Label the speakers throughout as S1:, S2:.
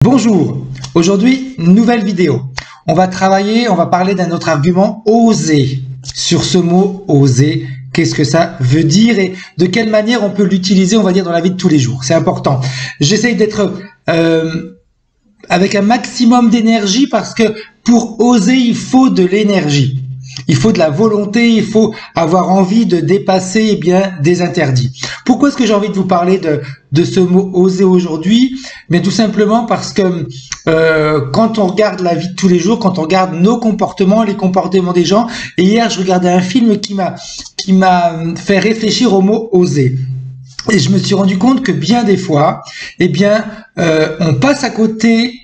S1: Bonjour, aujourd'hui, nouvelle vidéo. On va parler d'un autre argument, oser. Sur ce mot, oser, qu'est-ce que ça veut dire et de quelle manière on peut l'utiliser, on va dire, dans la vie de tous les jours. C'est important. J'essaye d'être avec un maximum d'énergie parce que pour oser, il faut de l'énergie. Il faut de la volonté, il faut avoir envie de dépasser des interdits. Pourquoi est-ce que j'ai envie de vous parler de ce mot oser aujourd'hui? Mais tout simplement parce que quand on regarde la vie de tous les jours, quand on regarde nos comportements, les comportements des gens, et hier je regardais un film qui m'a fait réfléchir au mot oser. Et je me suis rendu compte que bien des fois, on passe à côté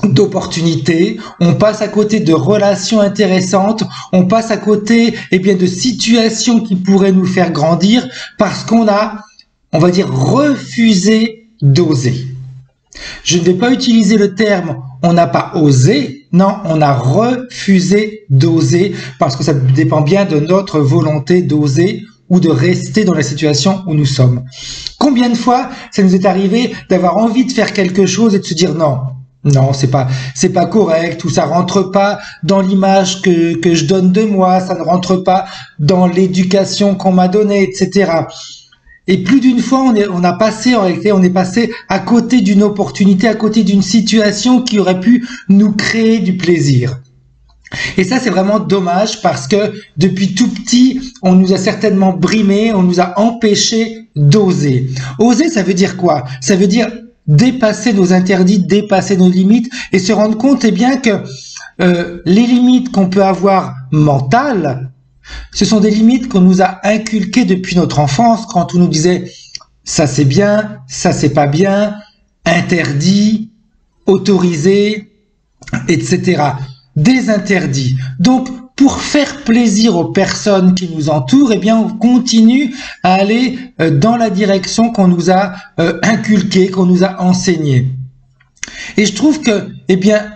S1: d'opportunités, on passe à côté de relations intéressantes, on passe à côté de situations qui pourraient nous faire grandir parce qu'on a, on va dire, refusé d'oser. Je ne vais pas utiliser le terme on n'a pas osé, non, on a refusé d'oser parce que ça dépend bien de notre volonté d'oser ou de rester dans la situation où nous sommes. Combien de fois ça nous est arrivé d'avoir envie de faire quelque chose et de se dire non, c'est pas correct, ou ça rentre pas dans l'image que je donne de moi, ça ne rentre pas dans l'éducation qu'on m'a donnée, etc. Et plus d'une fois, on est passé à côté d'une opportunité, à côté d'une situation qui aurait pu nous créer du plaisir. Et ça, c'est vraiment dommage parce que depuis tout petit, on nous a certainement brimés, on nous a empêchés d'oser. Oser, ça veut dire quoi? Ça veut dire dépasser nos interdits, dépasser nos limites et se rendre compte que les limites qu'on peut avoir mentales, ce sont des limites qu'on nous a inculquées depuis notre enfance quand on nous disait ça c'est bien, ça c'est pas bien, interdit, autorisé, etc. Des interdits. Donc pour faire plaisir aux personnes qui nous entourent, on continue à aller dans la direction qu'on nous a inculquée, qu'on nous a enseignée. Et je trouve que,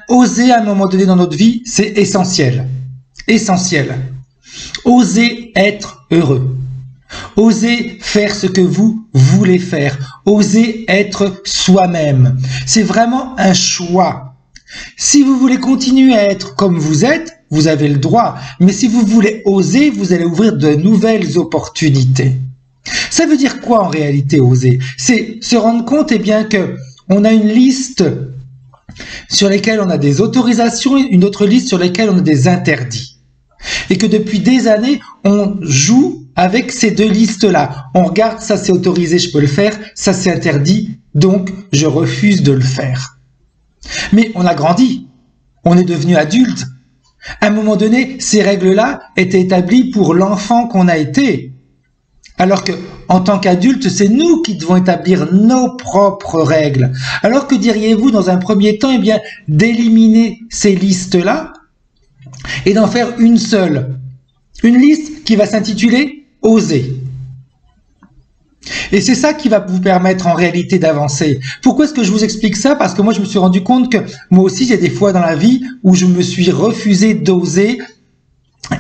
S1: oser à un moment donné dans notre vie, c'est essentiel. Essentiel. Oser être heureux. Oser faire ce que vous voulez faire. Oser être soi-même. C'est vraiment un choix. Si vous voulez continuer à être comme vous êtes, vous avez le droit. Mais si vous voulez oser, vous allez ouvrir de nouvelles opportunités. Ça veut dire quoi en réalité oser? C'est se rendre compte que on a une liste sur lesquelles on a des autorisations et une autre liste sur lesquelles on a des interdits. Et que depuis des années, on joue avec ces deux listes-là. On regarde, ça c'est autorisé, je peux le faire, ça c'est interdit, donc je refuse de le faire. Mais on a grandi, on est devenu adulte. À un moment donné, ces règles-là étaient établies pour l'enfant qu'on a été. Alors que, en tant qu'adulte, c'est nous qui devons établir nos propres règles. Alors que diriez-vous, dans un premier temps, d'éliminer ces listes-là et d'en faire une seule. Une liste qui va s'intituler « Oser ». Et c'est ça qui va vous permettre en réalité d'avancer. Pourquoi est-ce que je vous explique ça? Parce que moi je me suis rendu compte que moi aussi il y a des fois dans la vie où je me suis refusé d'oser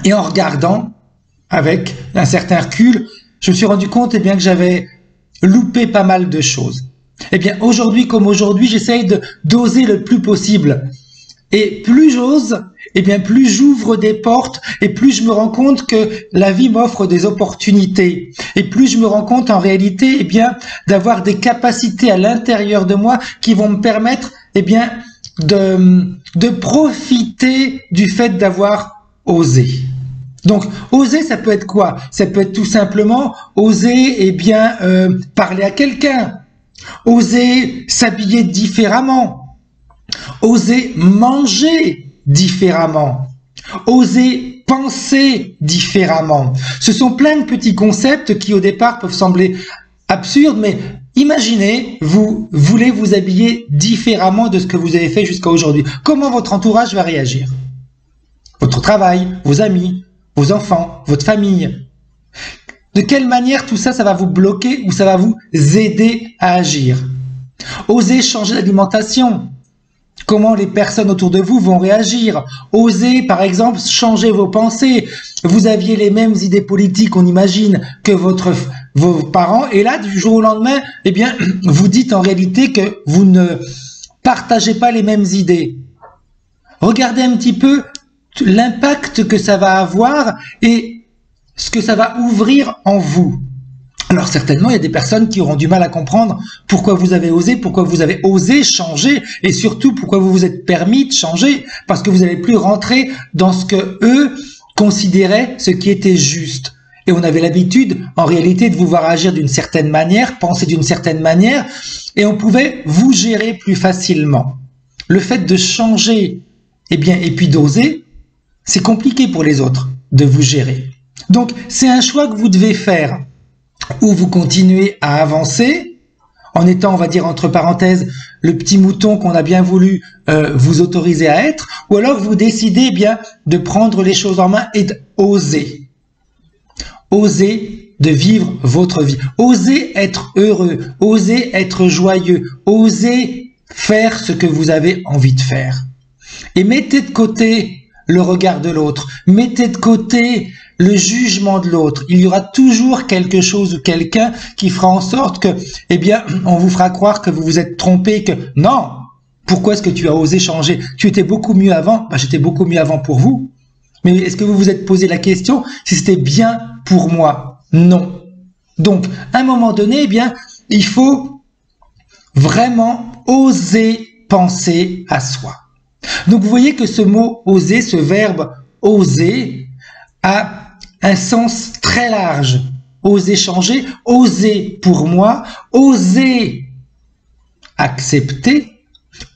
S1: et en regardant avec un certain recul, je me suis rendu compte que j'avais loupé pas mal de choses. Aujourd'hui comme aujourd'hui, j'essaye d'oser le plus possible. Et plus j'ose, plus j'ouvre des portes et plus je me rends compte que la vie m'offre des opportunités. Et plus je me rends compte en réalité, d'avoir des capacités à l'intérieur de moi qui vont me permettre, de profiter du fait d'avoir osé. Donc, oser, ça peut être quoi? Ça peut être tout simplement oser, parler à quelqu'un. Oser s'habiller différemment. Oser manger différemment, oser penser différemment. Ce sont plein de petits concepts qui au départ peuvent sembler absurdes, mais imaginez, vous voulez vous habiller différemment de ce que vous avez fait jusqu'à aujourd'hui. Comment votre entourage va réagir? Votre travail, vos amis, vos enfants, votre famille. De quelle manière tout ça, ça va vous bloquer ou ça va vous aider à agir? Osez changer d'alimentation. Comment les personnes autour de vous vont réagir? Osez, par exemple, changer vos pensées. Vous aviez les mêmes idées politiques, on imagine, que vos parents, et là, du jour au lendemain, vous dites en réalité que vous ne partagez pas les mêmes idées. Regardez un petit peu l'impact que ça va avoir et ce que ça va ouvrir en vous. Alors certainement, il y a des personnes qui auront du mal à comprendre pourquoi vous avez osé changer et surtout pourquoi vous vous êtes permis de changer, parce que vous n'allez plus rentrer dans ce que eux considéraient ce qui était juste. Et on avait l'habitude, en réalité, de vous voir agir d'une certaine manière, penser d'une certaine manière, et on pouvait vous gérer plus facilement. Le fait de changer, et puis d'oser, c'est compliqué pour les autres de vous gérer. Donc, c'est un choix que vous devez faire, où vous continuez à avancer, en étant, on va dire, entre parenthèses, le petit mouton qu'on a bien voulu vous autoriser à être, ou alors vous décidez de prendre les choses en main et d'oser. Osez de vivre votre vie. Osez être heureux. Osez être joyeux. Osez faire ce que vous avez envie de faire. Et mettez de côté le regard de l'autre. Mettez de côté le jugement de l'autre. Il y aura toujours quelque chose ou quelqu'un qui fera en sorte que, on vous fera croire que vous vous êtes trompé, que non. Pourquoi est-ce que tu as osé changer? Tu étais beaucoup mieux avant. J'étais beaucoup mieux avant pour vous. Mais est-ce que vous vous êtes posé la question si c'était bien pour moi? Non. Donc, à un moment donné, il faut vraiment oser penser à soi. Donc, vous voyez que ce mot « oser », ce verbe « oser » a un sens très large. Oser changer, oser pour moi, oser accepter,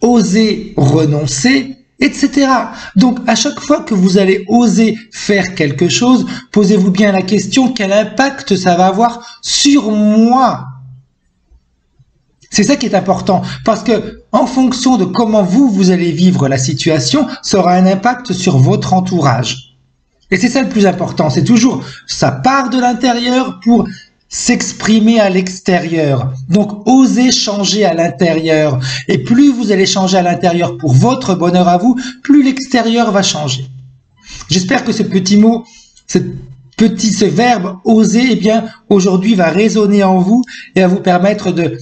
S1: oser renoncer, etc. Donc, à chaque fois que vous allez oser faire quelque chose, posez-vous bien la question, quel impact ça va avoir sur moi? C'est ça qui est important, parce que en fonction de comment vous allez vivre la situation, ça aura un impact sur votre entourage. Et c'est ça le plus important, c'est toujours, ça part de l'intérieur pour s'exprimer à l'extérieur. Donc, osez changer à l'intérieur. Et plus vous allez changer à l'intérieur pour votre bonheur à vous, plus l'extérieur va changer. J'espère que ce petit mot, ce verbe oser, aujourd'hui va résonner en vous et va vous permettre de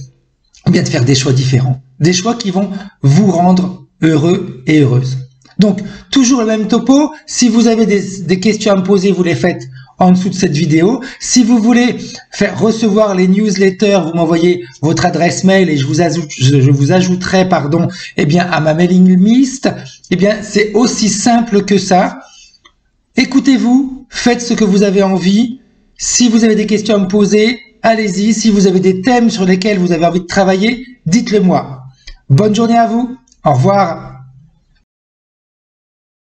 S1: faire des choix différents. Des choix qui vont vous rendre heureux et heureuse. Donc, toujours le même topo. Si vous avez des questions à me poser, vous les faites en dessous de cette vidéo. Si vous voulez recevoir les newsletters, vous m'envoyez votre adresse mail et je vous ajouterai à ma mailing list. C'est aussi simple que ça. Écoutez-vous, faites ce que vous avez envie. Si vous avez des questions à me poser, allez-y. Si vous avez des thèmes sur lesquels vous avez envie de travailler, dites-le moi. Bonne journée à vous. Au revoir.